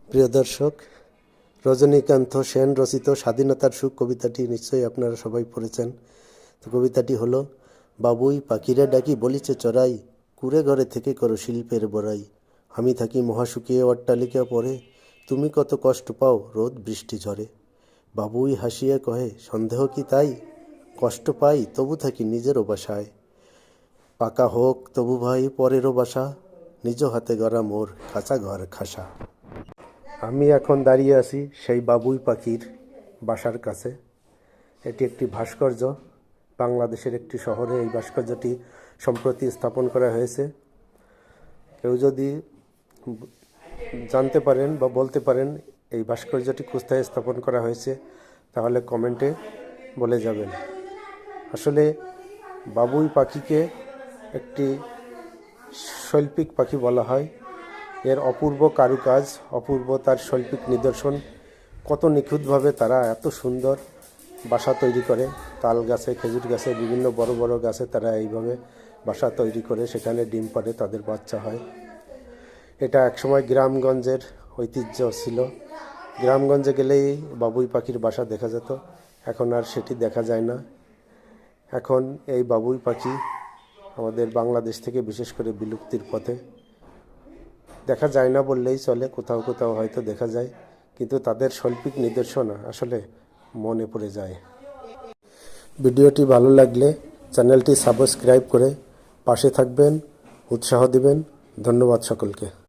প্রিয় দর্শক, রজনীকান্ত সেন রচিত স্বাধীনতার সুখ কবিতাটি নিশ্চয়ই আপনারা সবাই পড়েছেন। তো কবিতাটি হলো, বাবুই পাখিরে ডাকি বলিছে চড়াই, কুড়ে ঘরে থেকে করো শিল্পের বড়াই। আমি থাকি মহাসুখে অট্টালিকা পরে, তুমি কত কষ্ট পাও রোদ বৃষ্টি ঝরে। বাবুই হাসিয়া কহে, সন্দেহ কি তাই, কষ্ট পাই তবু থাকি নিজেরও বাসায়। পাকা হোক তবু ভাই পরেরও বাসা, নিজ হাতে গড়া মোর কাঁচা ঘর খাসা। আমি এখন দাঁড়িয়ে আছি সেই বাবুই পাখির বাসার কাছে। এটি একটি ভাস্কর্য, বাংলাদেশের একটি শহরে এই ভাস্কর্যটি সম্প্রতি স্থাপন করা হয়েছে। কেউ যদি জানতে পারেন বা বলতে পারেন এই ভাস্কর্যটি কোথায় স্থাপন করা হয়েছে, তাহলে কমেন্টে বলে যাবেন। আসলে বাবুই পাখিকে একটি শৈল্পিক পাখি বলা হয়। এর অপূর্ব কারুকাজ, অপূর্ব তার শৈল্পিক নিদর্শন, কত নিখুঁতভাবে তারা এত সুন্দর বাসা তৈরি করে। তাল গাছে, খেজুর গাছে, বিভিন্ন বড় বড় গাছে তারা এইভাবে বাসা তৈরি করে সেখানে ডিম পাড়ে, তাদের বাচ্চা হয়। এটা একসময় গ্রামগঞ্জের ঐতিহ্য ছিল। গ্রামগঞ্জে গেলেই বাবুই পাখির বাসা দেখা যেত, এখন আর সেটি দেখা যায় না। এখন এই বাবুই পাখি আমাদের বাংলাদেশ থেকে বিশেষ করে বিলুপ্তির পথে। দেখা যায় না বললেই চলে, কোথাও কোথাও হয়তো দেখা যায়, কিন্তু তাদের শৈল্পিক নিদর্শন আসলে মনে পড়ে যায়। ভিডিওটি ভালো লাগলে চ্যানেলটি সাবস্ক্রাইব করে পাশে থাকবেন, উৎসাহ দিবেন। ধন্যবাদ সকলকে।